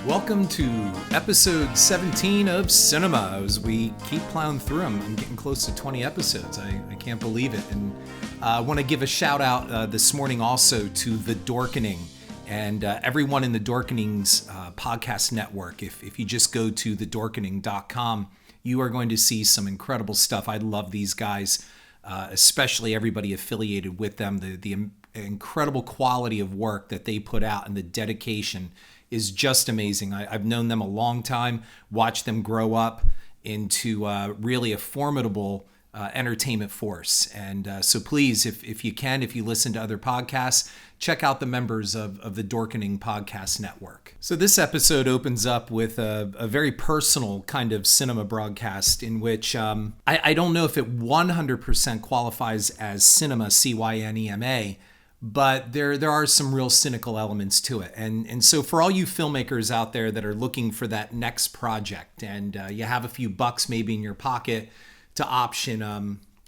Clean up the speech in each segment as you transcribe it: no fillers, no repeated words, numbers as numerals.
Welcome to episode 17 of Cynema. As we keep plowing through them, I'm getting close to 20 episodes. I can't believe it. And I want to give a shout out this morning also to The Dorkening and everyone in The Dorkening's podcast network. If you just go to thedorkening.com, you are going to see some incredible stuff. I love these guys, especially everybody affiliated with them. The incredible quality of work that they put out and the dedication is just amazing. I've known them a long time, watched them grow up into really a formidable entertainment force. And so please, if you can, if you listen to other podcasts, check out the members of the Dorkening Podcast Network. So this episode opens up with a very personal kind of cinema broadcast in which I don't know if it 100% qualifies as cinema, C-Y-N-E-M-A, but there are some real cynical elements to it. And so for all you filmmakers out there that are looking for that next project and you have a few bucks maybe in your pocket to option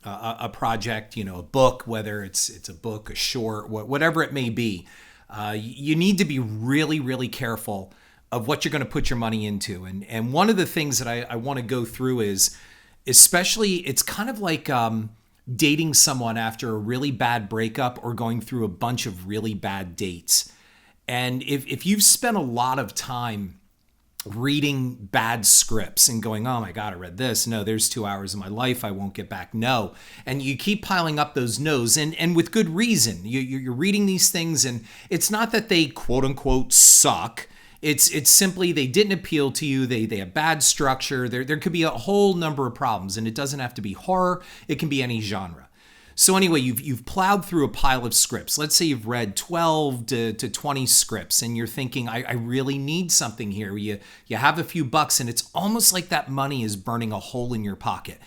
a project, you know, a book, whether it's a book, a short, whatever it may be, you need to be really, really careful of what you're going to put your money into. And one of the things that I want to go through is, especially, it's kind of like dating someone after a really bad breakup or going through a bunch of really bad dates. And if you've spent a lot of time reading bad scripts and going, oh my God, I read this. No, there's 2 hours of my life I won't get back. No. And you keep piling up those no's and with good reason. You're reading these things and it's not that they quote unquote suck. It's simply they didn't appeal to you. They have bad structure. There could be a whole number of problems, and it doesn't have to be horror. It can be any genre. So anyway, you've plowed through a pile of scripts. Let's say you've read 12 to 20 scripts, and you're thinking, I really need something here. You have a few bucks, and it's almost like that money is burning a hole in your pocket.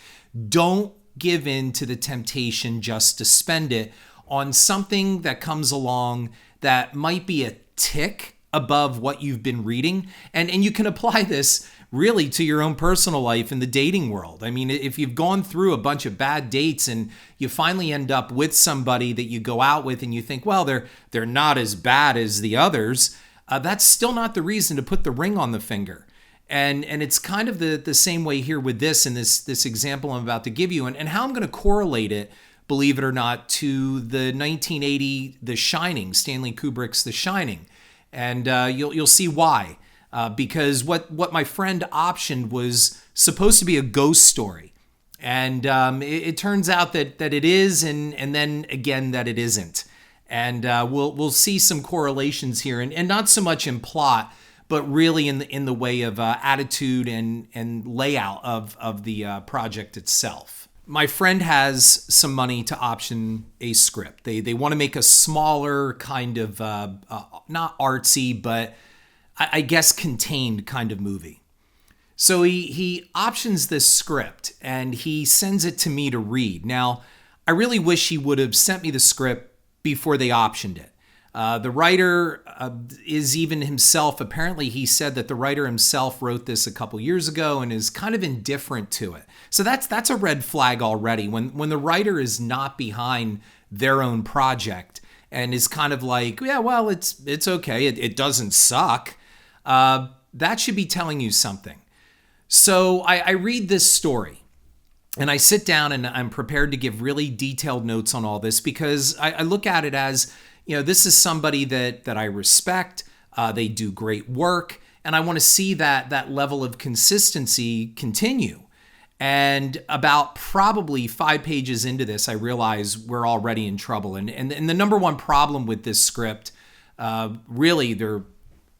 Don't give in to the temptation just to spend it on something that comes along that might be a tick above what you've been reading. And you can apply this really to your own personal life in the dating world. I mean, if you've gone through a bunch of bad dates and you finally end up with somebody that you go out with and you think, well, they're not as bad as the others, that's still not the reason to put the ring on the finger. And it's kind of the same way here with this and this example I'm about to give you and how I'm going to correlate it, believe it or not, to the 1980 The Shining, Stanley Kubrick's The Shining. And you'll see why. Because what my friend optioned was supposed to be a ghost story. And it turns out that it is, and then again that it isn't. And we'll see some correlations here, and not so much in plot, but really in the way of attitude and layout of the project itself. My friend has some money to option a script. They want to make a smaller kind of, not artsy, but I guess contained kind of movie. So he options this script and he sends it to me to read. Now, I really wish he would have sent me the script before they optioned it. The writer is even himself, apparently he said that the writer himself wrote this a couple years ago and is kind of indifferent to it. So that's a red flag already. When the writer is not behind their own project and is kind of like, yeah, well, it's okay. It doesn't suck. That should be telling you something. So I read this story and I sit down and I'm prepared to give really detailed notes on all this because I look at it as, you know, this is somebody that I respect. They do great work. And I want to see that level of consistency continue. And about probably 5 pages into this, I realize we're already in trouble. And the number one problem with this script, really, there are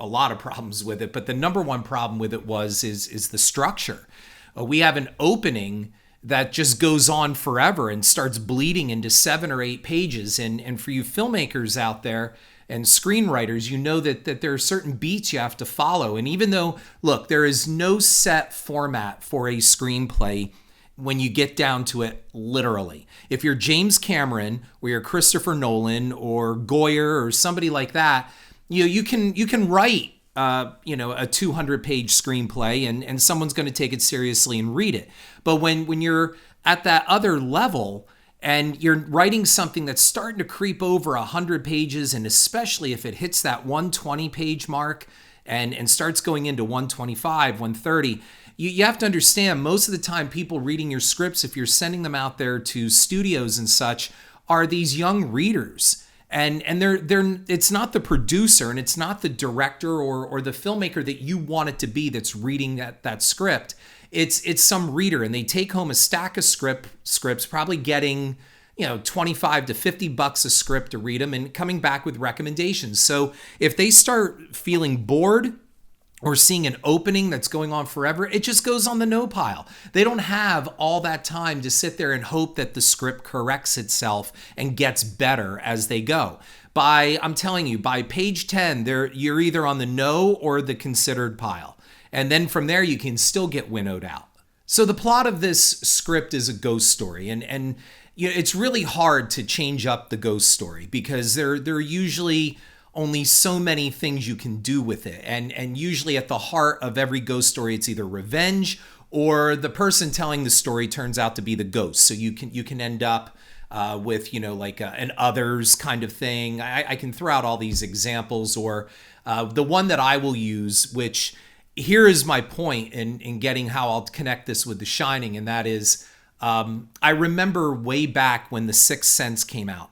a lot of problems with it, but the number one problem with it is the structure. We have an opening that just goes on forever and starts bleeding into 7 or 8 pages. And for you filmmakers out there and screenwriters, you know that there are certain beats you have to follow. And even though, look, there is no set format for a screenplay when you get down to it literally. If you're James Cameron or you're Christopher Nolan or Goyer or somebody like that, you can write a 200-page screenplay and someone's going to take it seriously and read it. But when you're at that other level and you're writing something that's starting to creep over 100 pages, and especially if it hits that 120-page mark, and starts going into 125, 130, you have to understand most of the time people reading your scripts, if you're sending them out there to studios and such, are these young readers. And they're it's not the producer and it's not the director or the filmmaker that you want it to be that's reading that script. It's some reader, and they take home a stack of scripts, probably getting 25 to $50 a script to read them and coming back with recommendations. So if they start feeling bored or seeing an opening that's going on forever, it just goes on the no pile. They don't have all that time to sit there and hope that the script corrects itself and gets better as they go. I'm telling you, by page 10, you're either on the no or the considered pile. And then from there, you can still get winnowed out. So the plot of this script is a ghost story. And it's really hard to change up the ghost story because there are usually only so many things you can do with it. And usually at the heart of every ghost story, it's either revenge or the person telling the story turns out to be the ghost. So you can end up with, like an others kind of thing. I can throw out all these examples, or the one that I will use, which here is my point in getting how I'll connect this with The Shining. And that is, I remember way back when The Sixth Sense came out.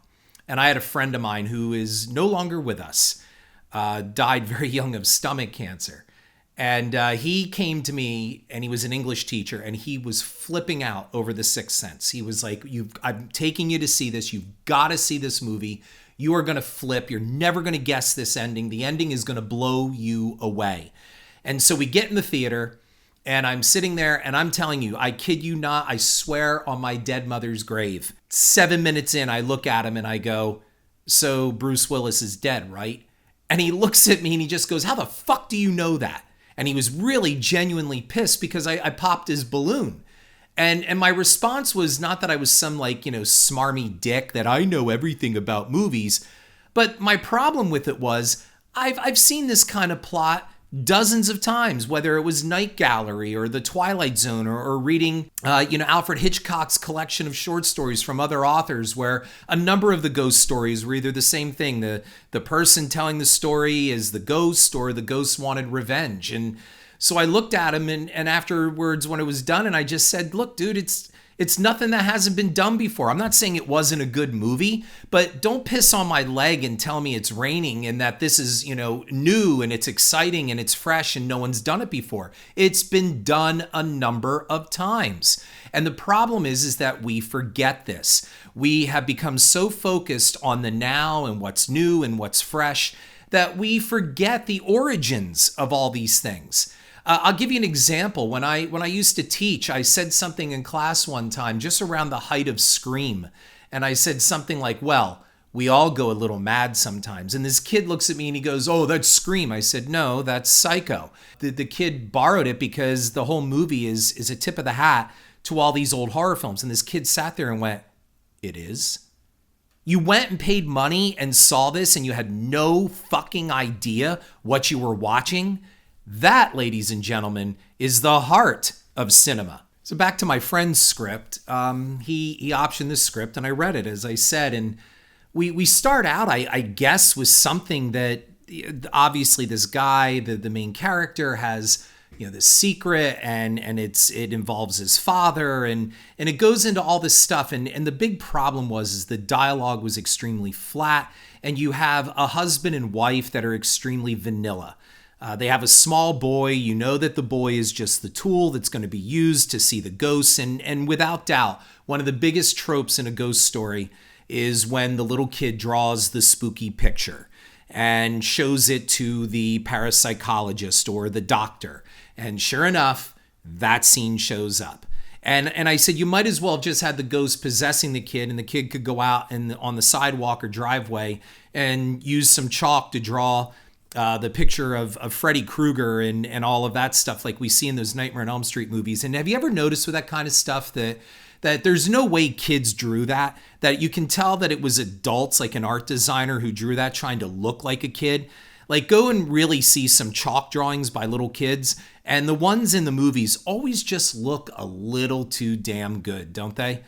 And I had a friend of mine who is no longer with us, died very young of stomach cancer. And he came to me, and he was an English teacher, and he was flipping out over The Sixth Sense. He was like, I'm taking you to see this. You've got to see this movie. You are going to flip. You're never going to guess this ending. The ending is going to blow you away. And so we get in the theater, and I'm sitting there, and I'm telling you, I kid you not, I swear on my dead mother's grave. 7 minutes in, I look at him and I go, so Bruce Willis is dead, right? And he looks at me and he just goes, how the fuck do you know that? And he was really genuinely pissed because I popped his balloon. And my response was not that I was some smarmy dick that I know everything about movies. But my problem with it was I've seen this kind of plot dozens of times, whether it was Night Gallery or The Twilight Zone or reading, Alfred Hitchcock's collection of short stories from other authors, where a number of the ghost stories were either the same thing. The person telling the story is the ghost, or the ghost wanted revenge. And so I looked at him and afterwards when it was done, and I just said, look, dude, it's nothing that hasn't been done before. I'm not saying it wasn't a good movie, but don't piss on my leg and tell me it's raining and that this is, new and it's exciting and it's fresh and no one's done it before. It's been done a number of times. And the problem is that we forget this. We have become so focused on the now and what's new and what's fresh that we forget the origins of all these things. I'll give you an example. When I used to teach, I said something in class one time just around the height of Scream. And I said something like, well, we all go a little mad sometimes. And this kid looks at me and he goes, oh, that's Scream. I said, no, that's Psycho. The kid borrowed it because the whole movie is a tip of the hat to all these old horror films. And this kid sat there and went, it is? You went and paid money and saw this and you had no fucking idea what you were watching? That, ladies and gentlemen, is the heart of cinema. So back to my friend's script. He optioned this script and I read it, as I said. And we start out, I guess, with something that obviously this guy, the main character, has this secret and it involves his father and it goes into all this stuff. And the big problem is the dialogue was extremely flat, and you have a husband and wife that are extremely vanilla. They have a small boy. You know that the boy is just the tool that's going to be used to see the ghosts. And without doubt, one of the biggest tropes in a ghost story is when the little kid draws the spooky picture and shows it to the parapsychologist or the doctor. And sure enough, that scene shows up. And I said, you might as well have just had the ghost possessing the kid, and the kid could go out on the sidewalk or driveway and use some chalk to draw the picture of Freddy Krueger and all of that stuff like we see in those Nightmare on Elm Street movies. And have you ever noticed with that kind of stuff that there's no way kids drew that you can tell that it was adults, like an art designer who drew that trying to look like a kid? Like, go and really see some chalk drawings by little kids, and the ones in the movies always just look a little too damn good, don't they?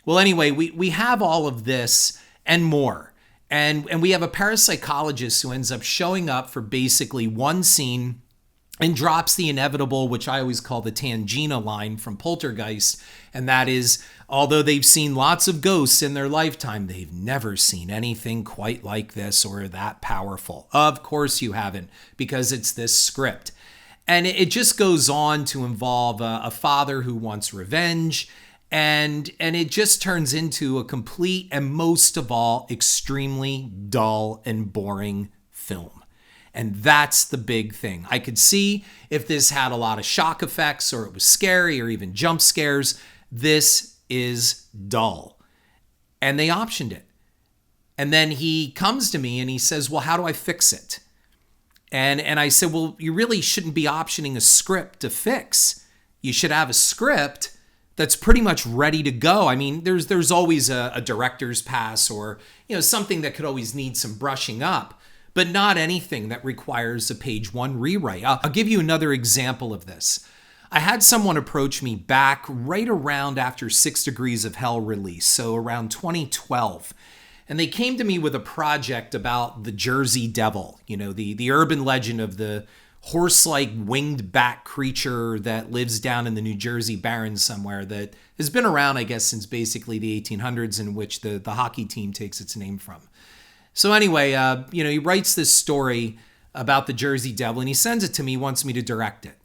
Well, anyway, we have all of this and more. And we have a parapsychologist who ends up showing up for basically one scene and drops the inevitable, which I always call the Tangina line from Poltergeist. And that is, although they've seen lots of ghosts in their lifetime, they've never seen anything quite like this or that powerful. Of course you haven't, because it's this script. And it just goes on to involve a father who wants revenge. And it just turns into a complete and most of all, extremely dull and boring film. And that's the big thing. I could see if this had a lot of shock effects or it was scary or even jump scares. This is dull. And they optioned it. And then he comes to me and he says, well, how do I fix it? And I said, well, you really shouldn't be optioning a script to fix. You should have a script that's pretty much ready to go. I mean, there's always a director's pass or, something that could always need some brushing up, but not anything that requires a page one rewrite. I'll give you another example of this. I had someone approach me back right around after 6 Degrees of Hell release, so around 2012. And they came to me with a project about the Jersey Devil, the urban legend of the horse-like winged bat creature that lives down in the New Jersey Barrens somewhere that has been around, I guess, since basically the 1800s, in which the hockey team takes its name from. So anyway, he writes this story about the Jersey Devil, and he sends it to me, wants me to direct it.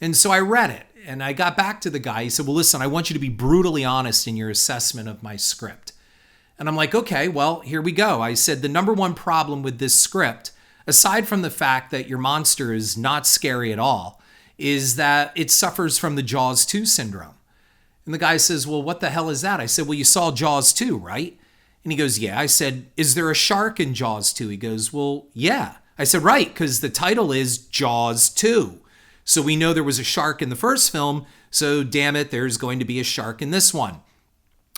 And so I read it, and I got back to the guy. He said, well, listen, I want you to be brutally honest in your assessment of my script. And I'm like, okay, well, here we go. I said, the number one problem with this script, aside from the fact that your monster is not scary at all, is that it suffers from the Jaws 2 syndrome. And the guy says, well, what the hell is that? I said, well, you saw Jaws 2, right? And he goes, yeah. I said, is there a shark in Jaws 2? He goes, well, yeah. I said, right, because the title is Jaws 2. So we know there was a shark in the first film, so damn it, there's going to be a shark in this one.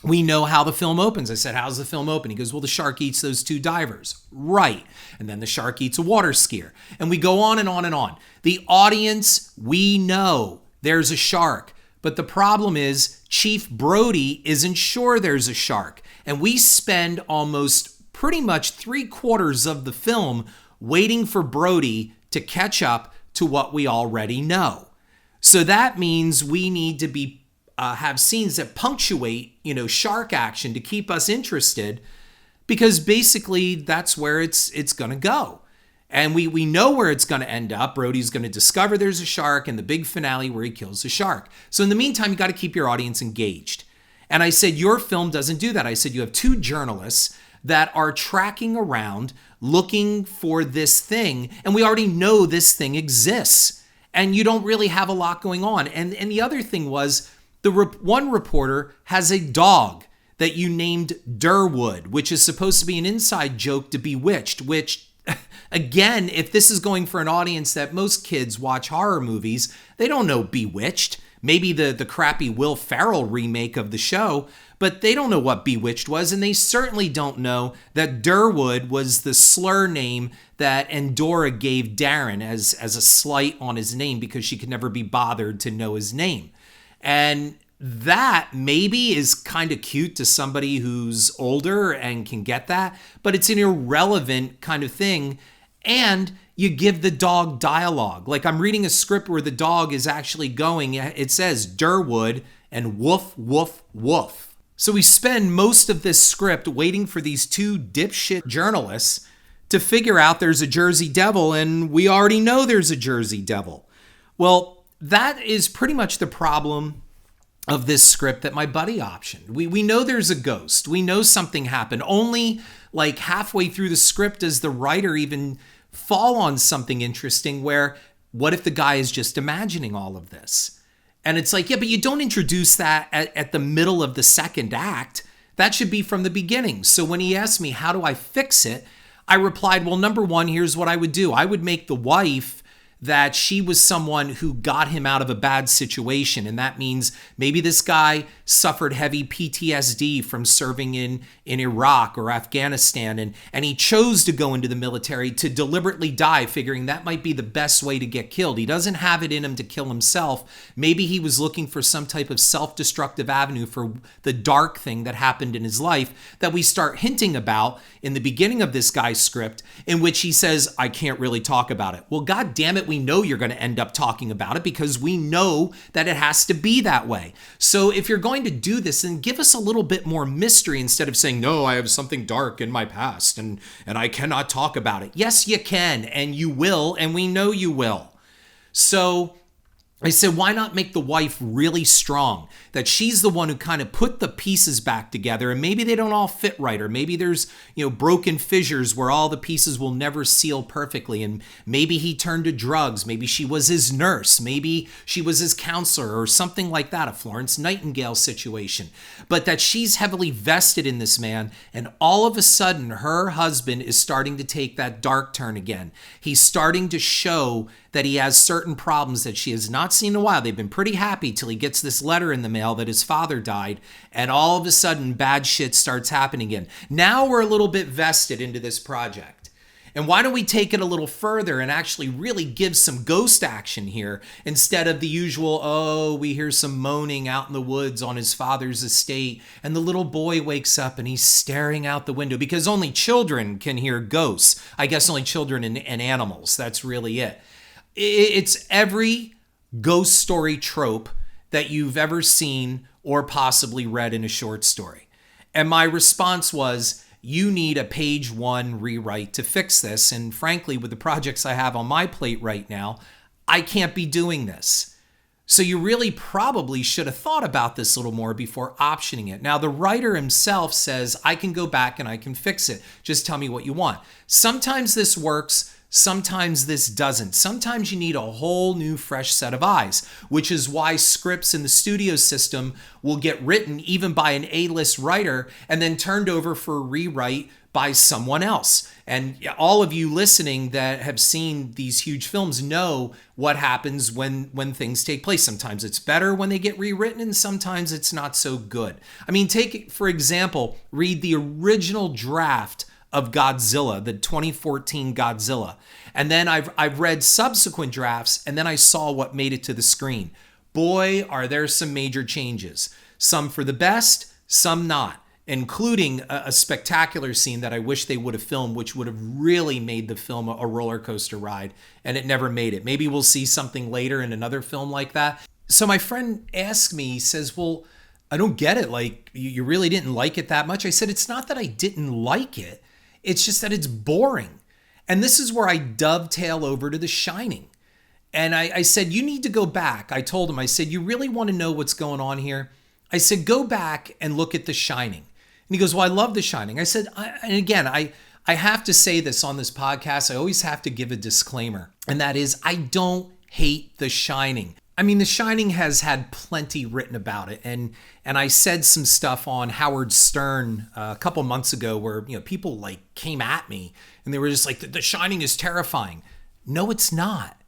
We know how the film opens. I said, how's the film open? He goes, well, the shark eats those two divers. Right. And then the shark eats a water skier. And we go on and on and on. The audience, we know there's a shark. But the problem is Chief Brody isn't sure there's a shark. And we spend almost pretty much 3/4 of the film waiting for Brody to catch up to what we already know. So that means we need to be have scenes that punctuate, shark action to keep us interested, because basically that's where it's going to go. And we know where it's going to end up. Brody's going to discover there's a shark in the big finale where he kills the shark. So in the meantime, you got to keep your audience engaged. And I said, your film doesn't do that. I said, you have two journalists that are tracking around looking for this thing, and we already know this thing exists, and you don't really have a lot going on. And the other thing was, one reporter has a dog that you named Durwood, which is supposed to be an inside joke to Bewitched, which, again, if this is going for an audience that most kids watch horror movies, they don't know Bewitched. Maybe the crappy Will Ferrell remake of the show, but they don't know what Bewitched was, and they certainly don't know that Durwood was the slur name that Endora gave Darren as a slight on his name because she could never be bothered to know his name. And that maybe is kind of cute to somebody who's older and can get that, but it's an irrelevant kind of thing. And you give the dog dialogue. Like, I'm reading a script where the dog is actually going, it says Durwood and woof, woof, woof. So we spend most of this script waiting for these two dipshit journalists to figure out there's a Jersey Devil, and we already know there's a Jersey Devil. Well, that is pretty much the problem of this script that my buddy optioned. We know there's a ghost. We know something happened. Only like halfway through the script does the writer even fall on something interesting where, what if the guy is just imagining all of this? And it's like, yeah, but you don't introduce that at the middle of the second act. That should be from the beginning. So when he asked me, how do I fix it? I replied, well, number one, here's what I would do. I would make the wife that she was someone who got him out of a bad situation. And that means maybe this guy suffered heavy PTSD from serving in Iraq or Afghanistan, and he chose to go into the military to deliberately die, figuring that might be the best way to get killed. He doesn't have it in him to kill himself. Maybe he was looking for some type of self-destructive avenue for the dark thing that happened in his life that we start hinting about in the beginning of this guy's script, in which he says, I can't really talk about it. Well, God damn it, we know you're going to end up talking about it because we know that it has to be that way. So if you're going to do this, then give us a little bit more mystery instead of saying, no, I have something dark in my past and I cannot talk about it. Yes, you can, and you will, and we know you will. So I said, why not make the wife really strong? That she's the one who kind of put the pieces back together, and maybe they don't all fit right, or maybe there's, broken fissures where all the pieces will never seal perfectly, and maybe he turned to drugs, maybe she was his nurse, maybe she was his counselor, or something like that, a Florence Nightingale situation. But that she's heavily vested in this man, and all of a sudden her husband is starting to take that dark turn again. He's starting to show that he has certain problems that she has not seen in a while. They've been pretty happy till he gets this letter in the mail that his father died, and all of a sudden bad shit starts happening again. Now we're a little bit vested into this project. And why don't we take it a little further and actually really give some ghost action here instead of the usual, oh, we hear some moaning out in the woods on his father's estate, and the little boy wakes up and he's staring out the window, because only children can hear ghosts. I guess only children and animals. That's really it. It's every ghost story trope that you've ever seen or possibly read in a short story. And my response was, you need a page 1 rewrite to fix this. And frankly, with the projects I have on my plate right now, I can't be doing this. So you really probably should have thought about this a little more before optioning it. Now, the writer himself says, I can go back and I can fix it. Just tell me what you want. Sometimes this works. Sometimes this doesn't. Sometimes you need a whole new fresh set of eyes, which is why scripts in the studio system will get written even by an A-list writer and then turned over for a rewrite by someone else. And all of you listening that have seen these huge films know what happens when things take place. Sometimes it's better when they get rewritten, and sometimes it's not so good. I mean, take, for example, read the original draft of Godzilla, the 2014 Godzilla. And then I've read subsequent drafts, and then I saw what made it to the screen. Boy, are there some major changes. Some for the best, some not, including a spectacular scene that I wish they would have filmed, which would have really made the film a roller coaster ride, and it never made it. Maybe we'll see something later in another film like that. So my friend asked me, he says, well, I don't get it. Like, you really didn't like it that much? I said, it's not that I didn't like it. It's just that it's boring. And this is where I dovetail over to The Shining. And I said, you need to go back. I told him, I said, you really want to know what's going on here? I said, go back and look at The Shining. And he goes, well, I love The Shining. I said, and again, I have to say this on this podcast. I always have to give a disclaimer. And that is, I don't hate The Shining. I mean, The Shining has had plenty written about it, and I said some stuff on Howard Stern a couple months ago where people like came at me and they were just like, The Shining is terrifying. No, it's not.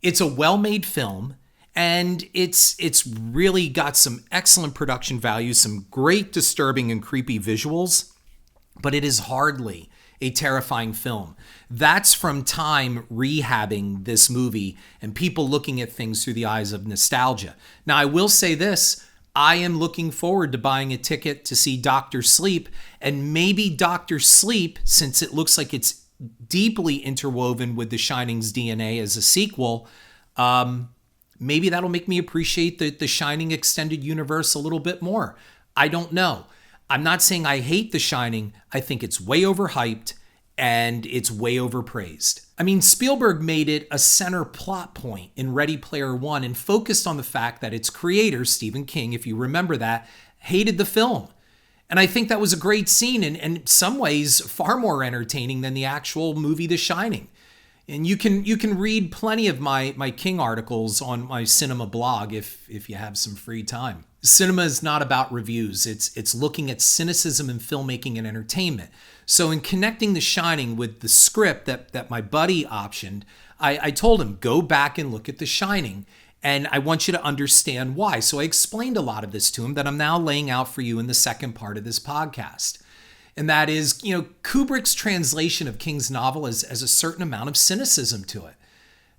It's a well-made film, and it's really got some excellent production value, some great disturbing and creepy visuals, but it is hardly a terrifying film. That's from time rehabbing this movie and people looking at things through the eyes of nostalgia. Now, I will say this, I am looking forward to buying a ticket to see Dr. Sleep, and maybe Dr. Sleep, since it looks like it's deeply interwoven with The Shining's DNA as a sequel, maybe that'll make me appreciate the Shining extended universe a little bit more. I don't know. I'm not saying I hate The Shining. I think it's way overhyped and it's way overpraised. I mean, Spielberg made it a center plot point in Ready Player One and focused on the fact that its creator, Stephen King, if you remember that, hated the film. And I think that was a great scene and in some ways far more entertaining than the actual movie The Shining. And you can read plenty of my King articles on my Cynema blog if you have some free time. Cinema is not about reviews. It's looking at cynicism in filmmaking and entertainment. So in connecting The Shining with the script that my buddy optioned, I told him, go back and look at The Shining. And I want you to understand why. So I explained a lot of this to him that I'm now laying out for you in the second part of this podcast. And that is, Kubrick's translation of King's novel has a certain amount of cynicism to it.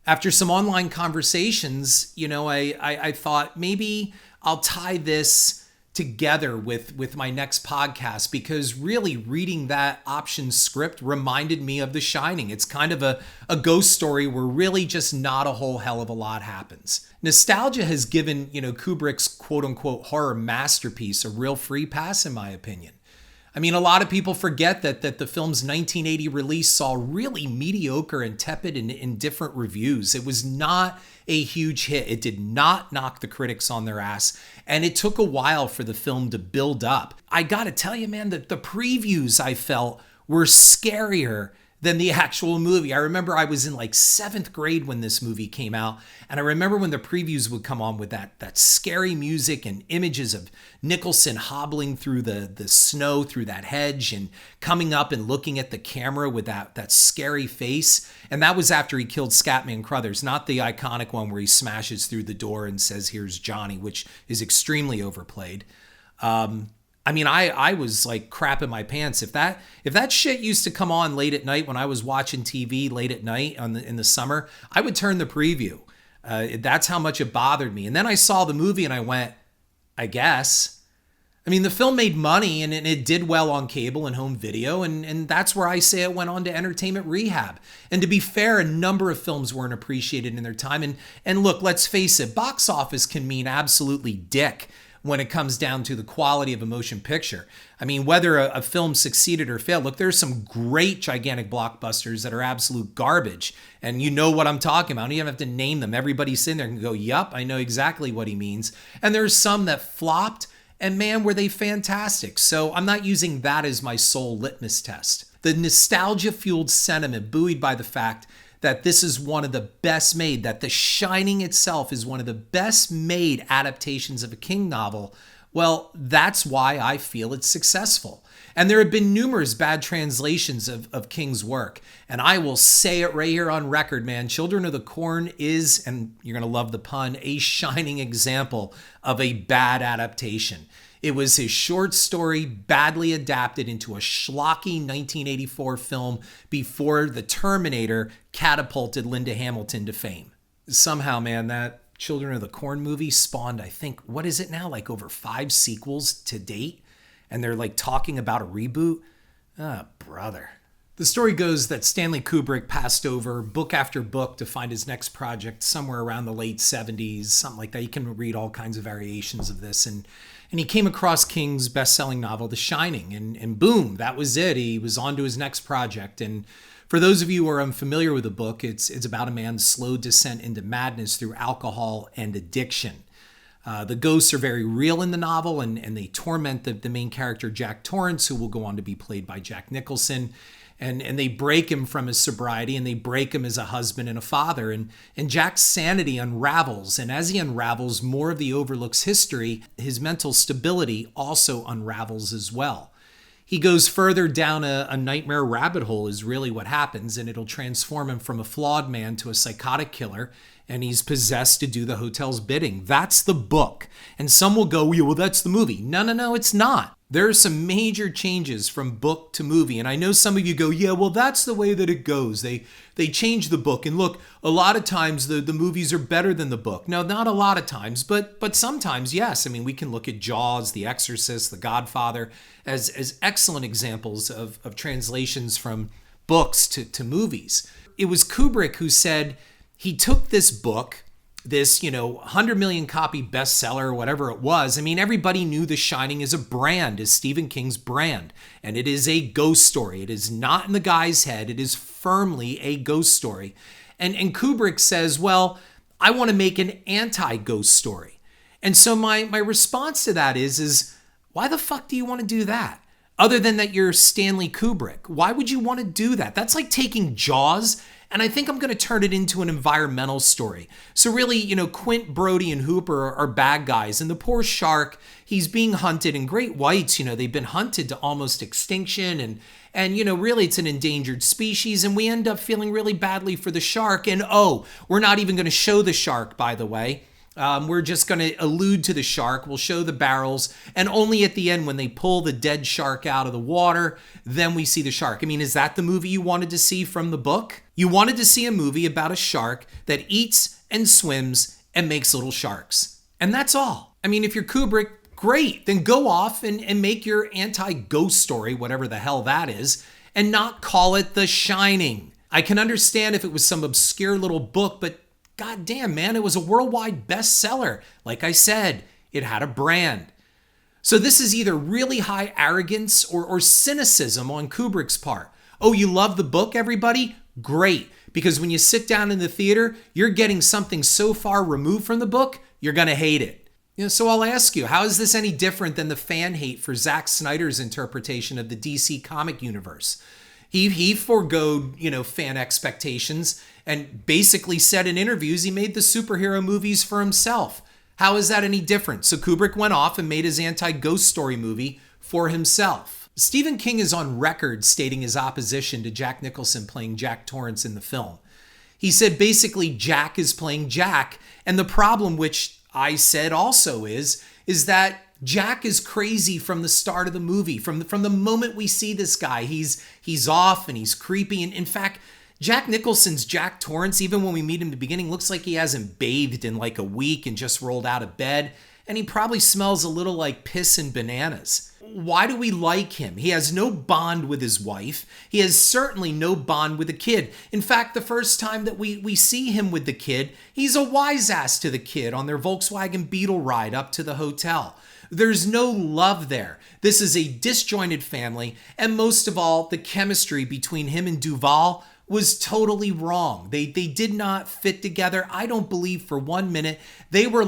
After some online conversations, I thought maybe I'll tie this together with my next podcast, because really reading that option script reminded me of The Shining. It's kind of a ghost story where really just not a whole hell of a lot happens. Nostalgia has given, Kubrick's quote unquote horror masterpiece a real free pass, in my opinion. I mean, a lot of people forget that the film's 1980 release saw really mediocre and tepid and indifferent reviews. It was not a huge hit. It did not knock the critics on their ass, and it took a while for the film to build up. I gotta tell you, man, that the previews I felt were scarier than the actual movie. I remember I was in like 7th grade when this movie came out, and I remember when the previews would come on with that scary music and images of Nicholson hobbling through the snow through that hedge and coming up and looking at the camera with that scary face. And that was after he killed Scatman Crothers, not the iconic one where he smashes through the door and says, "Here's Johnny," which is extremely overplayed. I was like crapping my pants. If that shit used to come on late at night when I was watching TV late at night in the summer, I would turn the preview. That's how much it bothered me. And then I saw the movie and I went, I guess. I mean, the film made money and it did well on cable and home video, and that's where I say it went on to entertainment rehab. And to be fair, a number of films weren't appreciated in their time. And look, let's face it, box office can mean absolutely dick when it comes down to the quality of a motion picture. I mean, whether a film succeeded or failed, look, there's some great gigantic blockbusters that are absolute garbage. And you know what I'm talking about. You don't have to name them. Everybody's sitting there and go, yup, I know exactly what he means. And there's some that flopped, and man, were they fantastic. So I'm not using that as my sole litmus test. The nostalgia-fueled sentiment buoyed by the fact that this is one of the best made, that The Shining itself is one of the best made adaptations of a King novel, well, that's why I feel it's successful. And there have been numerous bad translations of King's work. And I will say it right here on record, man. Children of the Corn is, and you're going to love the pun, a shining example of a bad adaptation. It was his short story badly adapted into a schlocky 1984 film before The Terminator catapulted Linda Hamilton to fame. Somehow, man, that Children of the Corn movie spawned, I think, what is it now? Like over 5 sequels to date? And they're like talking about a reboot? Ah, brother. The story goes that Stanley Kubrick passed over book after book to find his next project somewhere around the late 70s, something like that. You can read all kinds of variations of this. And he came across King's best-selling novel, The Shining, and boom, that was it. He was on to his next project. And for those of you who are unfamiliar with the book, it's about a man's slow descent into madness through alcohol and addiction. The ghosts are very real in the novel, and they torment the main character, Jack Torrance, who will go on to be played by Jack Nicholson. And they break him from his sobriety, and they break him as a husband and a father. And Jack's sanity unravels. And as he unravels more of the Overlook's history, his mental stability also unravels as well. He goes further down a nightmare rabbit hole is really what happens, and it'll transform him from a flawed man to a psychotic killer, and he's possessed to do the hotel's bidding. That's the book. And some will go, yeah, well, that's the movie. No, it's not. There are some major changes from book to movie, and I know some of you go, yeah, well, that's the way that it goes. They change the book, and look, a lot of times the movies are better than the book. No, not a lot of times, but sometimes, yes. I mean, we can look at Jaws, The Exorcist, The Godfather as excellent examples of translations from books to movies. It was Kubrick who said he took this book, this, 100 million copy bestseller or whatever it was. I mean, everybody knew The Shining is a brand, is Stephen King's brand, and it is a ghost story. It is not in the guy's head. It is firmly a ghost story. And Kubrick says, well, I want to make an anti-ghost story. And so my response to that is why the fuck do you want to do that? Other than that you're Stanley Kubrick. Why would you want to do that? That's like taking Jaws and I think I'm going to turn it into an environmental story. So really, Quint, Brody, and Hooper are bad guys, and the poor shark, he's being hunted, and great whites, they've been hunted to almost extinction, and really it's an endangered species, and we end up feeling really badly for the shark. And we're not even going to show the shark, by the way. We're just going to allude to the shark. We'll show the barrels, and only at the end when they pull the dead shark out of the water, then we see the shark. I mean, is that the movie you wanted to see from the book? You wanted to see a movie about a shark that eats and swims and makes little sharks. And that's all. I mean, if you're Kubrick, great. Then go off and make your anti-ghost story, whatever the hell that is, and not call it The Shining. I can understand if it was some obscure little book, but God damn, man, it was a worldwide bestseller. Like I said, it had a brand. So this is either really high arrogance or cynicism on Kubrick's part. Oh, you love the book, everybody? Great. Because when you sit down in the theater, you're getting something so far removed from the book, you're going to hate it. So I'll ask you, how is this any different than the fan hate for Zack Snyder's interpretation of the DC comic universe? He forgoed, fan expectations and basically said in interviews he made the superhero movies for himself. How is that any different? So Kubrick went off and made his anti-ghost story movie for himself. Stephen King is on record stating his opposition to Jack Nicholson playing Jack Torrance in the film. He said basically Jack is playing Jack, and the problem, which I said also is that Jack is crazy from the start of the movie. From the moment we see this guy, he's off and he's creepy. And in fact, Jack Nicholson's Jack Torrance, even when we meet him in the beginning, looks like he hasn't bathed in like a week and just rolled out of bed. And he probably smells a little like piss and bananas. Why do we like him? He has no bond with his wife. He has certainly no bond with the kid. In fact, the first time that we see him with the kid, he's a wise ass to the kid on their Volkswagen Beetle ride up to the hotel. There's no love there. This is a disjointed family, and most of all, the chemistry between him and Duval was totally wrong. They did not fit together. I don't believe for 1 minute they were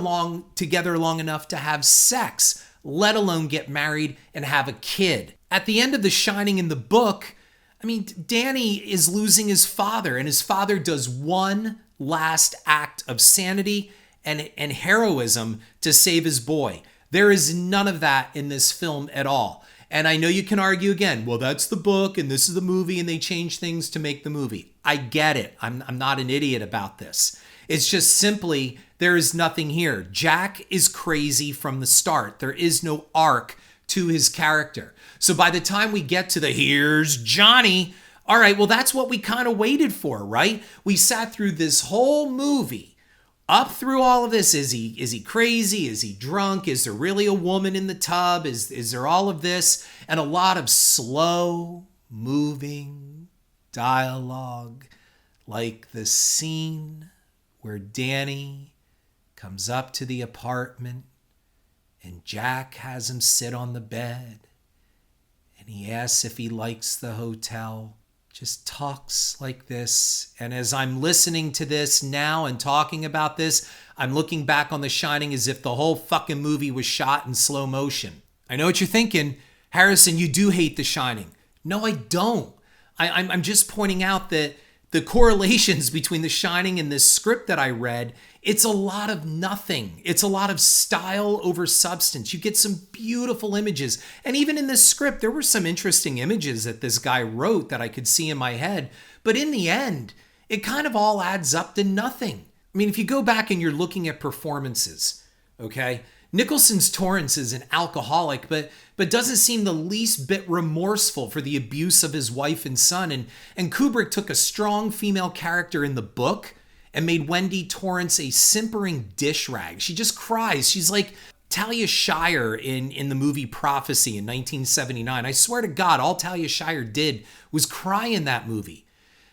together long enough to have sex, let alone get married and have a kid. At the end of The Shining in the book, I mean, Danny is losing his father, and his father does one last act of sanity and heroism to save his boy. There is none of that in this film at all. And I know you can argue again, well, that's the book and this is the movie and they change things to make the movie. I get it. I'm not an idiot about this. It's just simply there is nothing here. Jack is crazy from the start. There is no arc to his character. So by the time we get to the here's Johnny, all right, well, that's what we kind of waited for, right? We sat through this whole movie. Up through all of this, is he crazy? Is he drunk? Is there really a woman in the tub? Is there all of this? And a lot of slow moving dialogue, like the scene where Danny comes up to the apartment and Jack has him sit on the bed and he asks if he likes the hotel. Just talks like this. And as I'm listening to this now and talking about this, I'm looking back on The Shining as if the whole fucking movie was shot in slow motion. I know what you're thinking. Harrison, you do hate The Shining. No, I don't. I'm just pointing out that the correlations between The Shining and this script that I read, it's a lot of nothing. It's a lot of style over substance. You get some beautiful images. And even in this script, there were some interesting images that this guy wrote that I could see in my head. But in the end, it kind of all adds up to nothing. I mean, if you go back and you're looking at performances, okay? Nicholson's Torrance is an alcoholic, but doesn't seem the least bit remorseful for the abuse of his wife and son. And Kubrick took a strong female character in the book and made Wendy Torrance a simpering dish rag. She just cries. She's like Talia Shire in the movie Prophecy in 1979. I swear to God, all Talia Shire did was cry in that movie.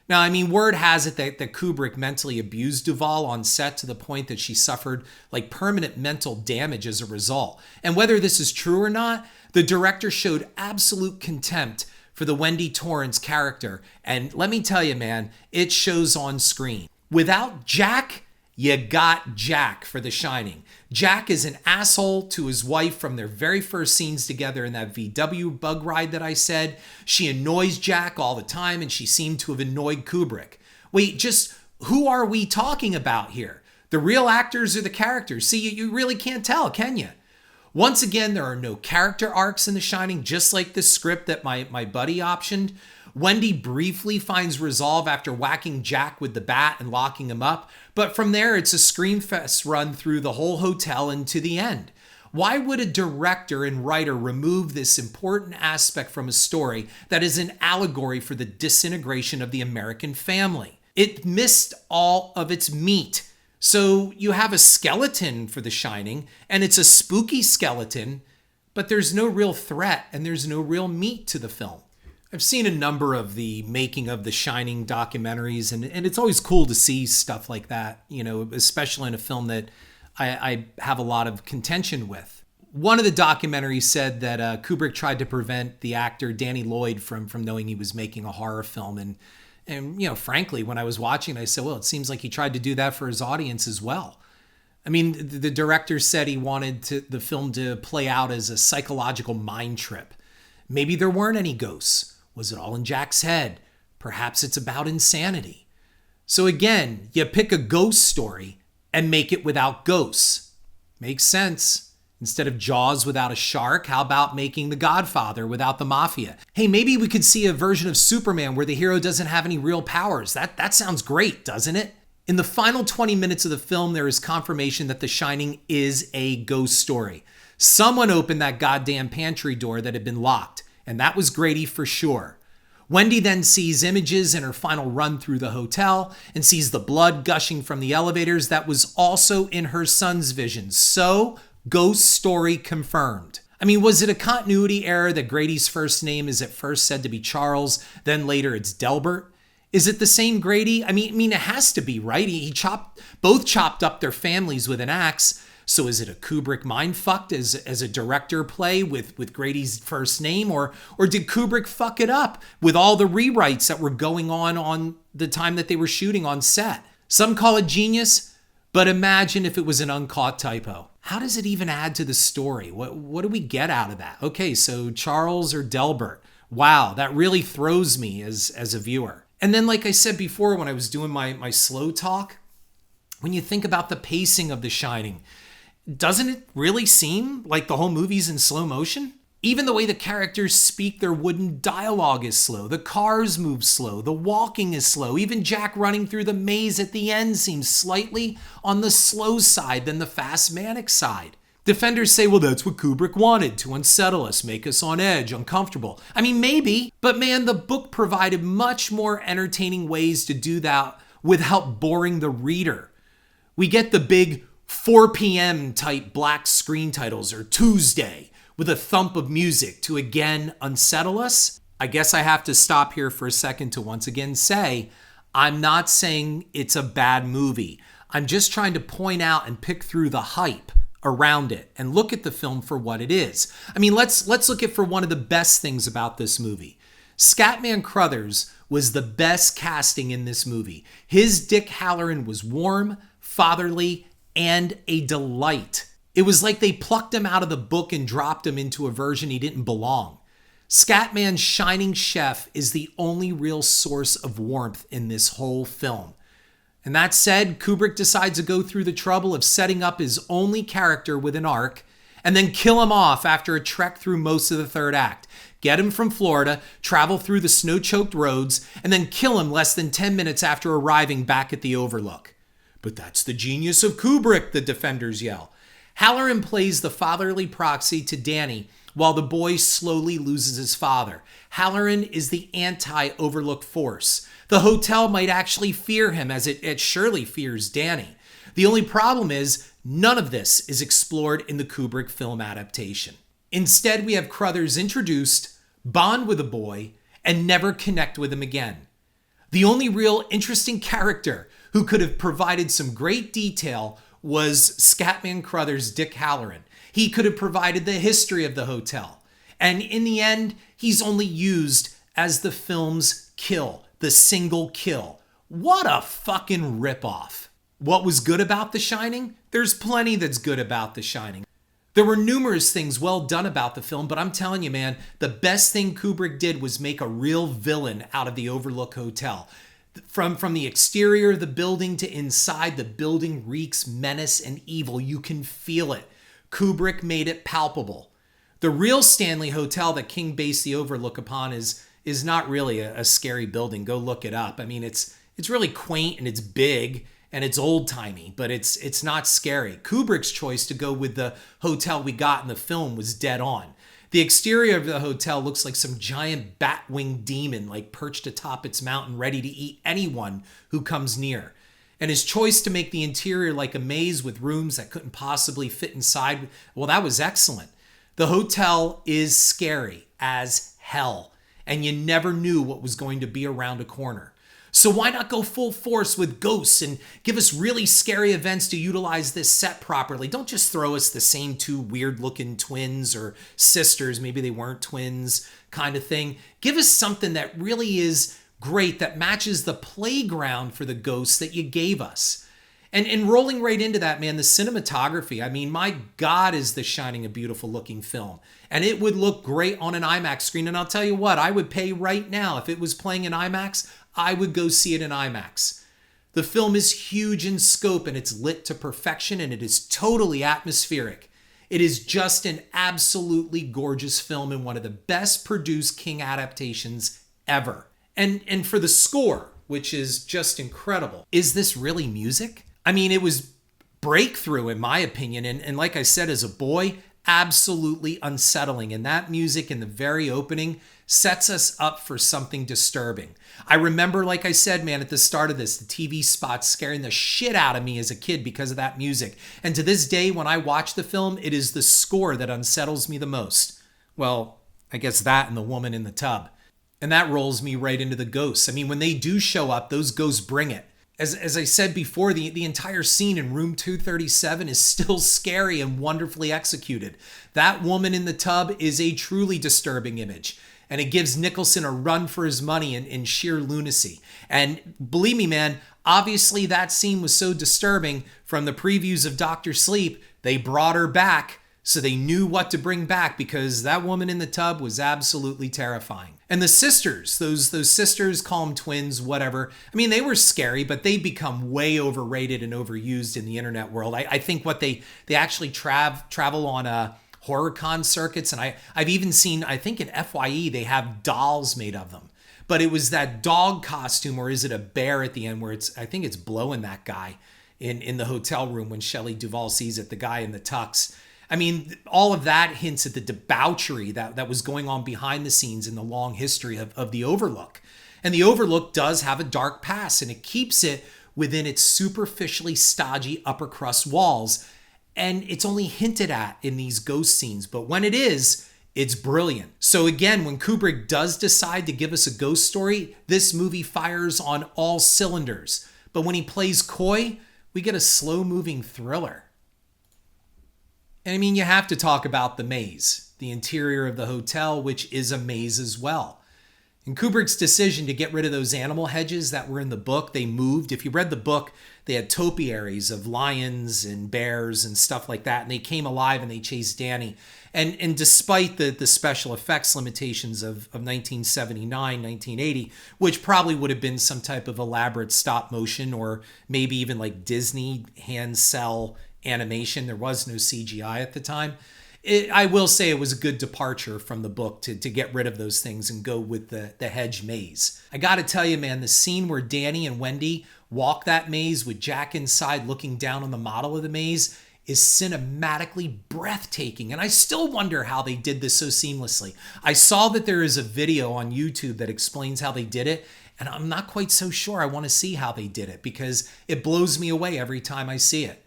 Now, I mean, word has it that Kubrick mentally abused Duvall on set to the point that she suffered like permanent mental damage as a result. And whether this is true or not, the director showed absolute contempt for the Wendy Torrance character. And let me tell you, man, it shows on screen. Without Jack, you got Jack for The Shining. Jack is an asshole to his wife from their very first scenes together in that VW bug ride that I said. She annoys Jack all the time, and she seemed to have annoyed Kubrick. Wait, just who are we talking about here? The real actors or the characters? See, you really can't tell, can you? Once again, there are no character arcs in The Shining, just like the script that my buddy optioned. Wendy briefly finds resolve after whacking Jack with the bat and locking him up, but from there it's a screamfest run through the whole hotel and to the end. Why would a director and writer remove this important aspect from a story that is an allegory for the disintegration of the American family? It missed all of its meat. So you have a skeleton for The Shining, and it's a spooky skeleton, but there's no real threat and there's no real meat to the film. I've seen a number of the making of The Shining documentaries, and it's always cool to see stuff like that, you know, especially in a film that I have a lot of contention with. One of the documentaries said that Kubrick tried to prevent the actor Danny Lloyd from knowing he was making a horror film, and you know, frankly, when I was watching, I said, well, it seems like he tried to do that for his audience as well. I mean, the director said he wanted the film to play out as a psychological mind trip. Maybe there weren't any ghosts. Was it all in Jack's head? Perhaps it's about insanity. So again, you pick a ghost story and make it without ghosts. Makes sense. Instead of Jaws without a shark, how about making The Godfather without the mafia? Hey, maybe we could see a version of Superman where the hero doesn't have any real powers. That sounds great, doesn't it? In the final 20 minutes of the film, there is confirmation that The Shining is a ghost story. Someone opened that goddamn pantry door that had been locked, and that was Grady for sure. Wendy then sees images in her final run through the hotel and sees the blood gushing from the elevators that was also in her son's vision. So, ghost story confirmed. I mean, was it a continuity error that Grady's first name is at first said to be Charles, then later it's Delbert? Is it the same Grady? I mean, it has to be, right? He both chopped up their families with an axe. So is it a Kubrick mindfucked as a director play with Grady's first name? Or did Kubrick fuck it up with all the rewrites that were going on the time that they were shooting on set? Some call it genius, but imagine if it was an uncaught typo. How does it even add to the story? What do we get out of that? Okay, so Charles or Delbert. Wow, that really throws me as a viewer. And then, like I said before, when I was doing my slow talk, when you think about the pacing of The Shining, doesn't it really seem like the whole movie's in slow motion? Even the way the characters speak their wooden dialogue is slow. The cars move slow. The walking is slow. Even Jack running through the maze at the end seems slightly on the slow side than the fast manic side. Defenders say, well, that's what Kubrick wanted, to unsettle us, make us on edge, uncomfortable. I mean, maybe, but man, the book provided much more entertaining ways to do that without boring the reader. We get the big 4 p.m. type black screen titles, or Tuesday, with a thump of music to again unsettle us. I guess I have to stop here for a second to once again say, I'm not saying it's a bad movie. I'm just trying to point out and pick through the hype around it and look at the film for what it is. I mean, let's look at for one of the best things about this movie. Scatman Crothers was the best casting in this movie. His Dick Halloran was warm, fatherly, and a delight. It was like they plucked him out of the book and dropped him into a version he didn't belong. Scatman's shining chef is the only real source of warmth in this whole film. And that said, Kubrick decides to go through the trouble of setting up his only character with an arc and then kill him off after a trek through most of the third act. Get him from Florida, travel through the snow-choked roads, and then kill him less than 10 minutes after arriving back at the Overlook. But that's the genius of Kubrick, the defenders yell. Halloran plays the fatherly proxy to Danny while the boy slowly loses his father. Halloran is the anti-Overlook force. The hotel might actually fear him as it surely fears Danny. The only problem is none of this is explored in the Kubrick film adaptation. Instead, we have Crothers introduced, bond with the boy, and never connect with him again. The only real interesting character who could have provided some great detail was Scatman Crothers' Dick Halloran. He could have provided the history of the hotel. And in the end, he's only used as the film's kill, the single kill. What a fucking ripoff. What was good about The Shining? There's plenty that's good about The Shining. There were numerous things well done about the film, but I'm telling you, man, the best thing Kubrick did was make a real villain out of the Overlook Hotel. From the exterior of the building to inside, the building reeks menace and evil. You can feel it. Kubrick made it palpable. The real Stanley Hotel that King based the Overlook upon is not really a scary building. Go look it up. I mean, it's really quaint and it's big and it's old-timey, but it's not scary. Kubrick's choice to go with the hotel we got in the film was dead on. The exterior of the hotel looks like some giant bat-winged demon, like perched atop its mountain, ready to eat anyone who comes near. And his choice to make the interior like a maze with rooms that couldn't possibly fit inside, well, that was excellent. The hotel is scary as hell, and you never knew what was going to be around a corner. So why not go full force with ghosts and give us really scary events to utilize this set properly? Don't just throw us the same two weird-looking twins or sisters, maybe they weren't twins, kind of thing. Give us something that really is great, that matches the playground for the ghosts that you gave us. And rolling right into that, man, the cinematography. I mean, my God, is The Shining a beautiful looking film. And it would look great on an IMAX screen. And I'll tell you what, I would pay right now. If it was playing in IMAX, I would go see it in IMAX. The film is huge in scope and it's lit to perfection and it is totally atmospheric. It is just an absolutely gorgeous film and one of the best produced King adaptations ever. And for the score, which is just incredible. Is this really music? I mean, it was breakthrough in my opinion. And like I said, as a boy, absolutely unsettling. And that music in the very opening sets us up for something disturbing. I remember, like I said, man, at the start of this, the TV spots scaring the shit out of me as a kid because of that music. And to this day, when I watch the film, it is the score that unsettles me the most. Well, I guess that and the woman in the tub. And that rolls me right into the ghosts. I mean, when they do show up, those ghosts bring it. As I said before, the entire scene in room 237 is still scary and wonderfully executed. That woman in the tub is a truly disturbing image. And it gives Nicholson a run for his money in sheer lunacy. And believe me, man, obviously that scene was so disturbing from the previews of Dr. Sleep, they brought her back so they knew what to bring back because that woman in the tub was absolutely terrifying. And the sisters, those sisters, call them twins, whatever. I mean, they were scary, but they become way overrated and overused in the internet world. I think what they actually travel on horror con circuits, and I've even seen, I think in FYE, they have dolls made of them. But it was that dog costume, or is it a bear at the end, where I think it's blowing that guy in the hotel room when Shelley Duvall sees it, the guy in the tux. I mean, all of that hints at the debauchery that was going on behind the scenes in the long history of the Overlook. And the Overlook does have a dark past, and it keeps it within its superficially stodgy upper crust walls. And it's only hinted at in these ghost scenes, but when it is, it's brilliant. So again, when Kubrick does decide to give us a ghost story, this movie fires on all cylinders. But when he plays coy, we get a slow-moving thriller. And I mean, you have to talk about the maze, the interior of the hotel, which is a maze as well. And Kubrick's decision to get rid of those animal hedges that were in the book, they moved. If you read the book, they had topiaries of lions and bears and stuff like that, and they came alive and they chased Danny. And despite the special effects limitations of 1979, 1980, which probably would have been some type of elaborate stop motion or maybe even like Disney hand cell animation, there was no CGI at the time. I will say it was a good departure from the book to get rid of those things and go with the hedge maze. I gotta tell you, man, the scene where Danny and Wendy walk that maze with Jack inside looking down on the model of the maze is cinematically breathtaking. And I still wonder how they did this so seamlessly. I saw that there is a video on YouTube that explains how they did it, and I'm not quite so sure I want to see how they did it because it blows me away every time I see it.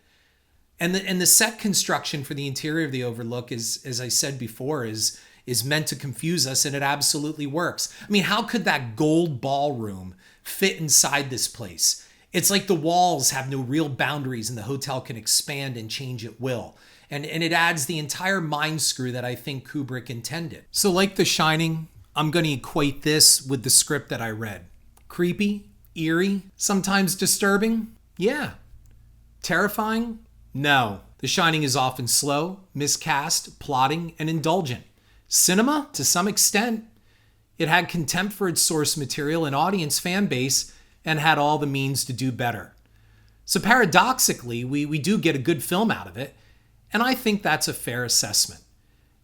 And the set construction for the interior of the Overlook is, as I said before, is meant to confuse us, and it absolutely works. I mean, how could that gold ballroom fit inside this place? It's like the walls have no real boundaries and the hotel can expand and change at will. And it adds the entire mind screw that I think Kubrick intended. So like The Shining, I'm going to equate this with the script that I read. Creepy, eerie, sometimes disturbing? Yeah. Terrifying? No. The Shining is often slow, miscast, plotting, and indulgent. Cinema, to some extent, it had contempt for its source material and audience fan base, and had all the means to do better. So paradoxically, we do get a good film out of it, and I think that's a fair assessment.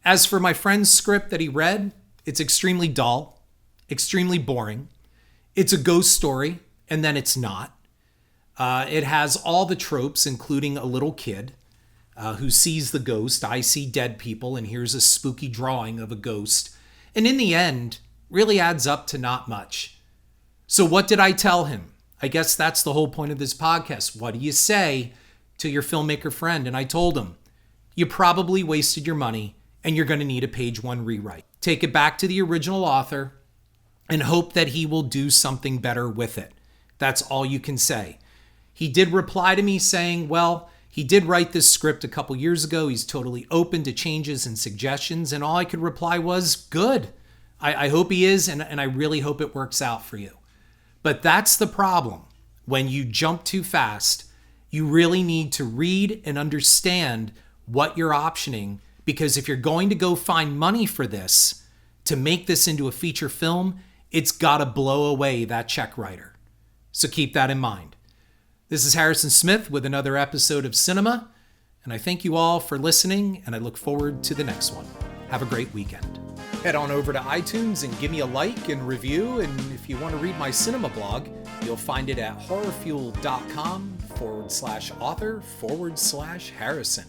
As for my friend's script that he read, it's extremely dull, extremely boring. It's a ghost story, and then it's not. It has all the tropes, including a little kid who sees the ghost. I see dead people, and here's a spooky drawing of a ghost. And in the end, really adds up to not much. So what did I tell him? I guess that's the whole point of this podcast. What do you say to your filmmaker friend? And I told him, you probably wasted your money and you're going to need a page 1 rewrite. Take it back to the original author and hope that he will do something better with it. That's all you can say. He did reply to me saying, well, he did write this script a couple years ago. He's totally open to changes and suggestions. And all I could reply was, good. I hope he is, and I really hope it works out for you. But that's the problem. When you jump too fast, you really need to read and understand what you're optioning, because if you're going to go find money for this, to make this into a feature film, it's got to blow away that check writer. So keep that in mind. This is Harrison Smith with another episode of Cynema, and I thank you all for listening, and I look forward to the next one. Have a great weekend. Head on over to iTunes and give me a like and review. And if you want to read my cinema blog, you'll find it at horrorfuel.com/author/Harrison.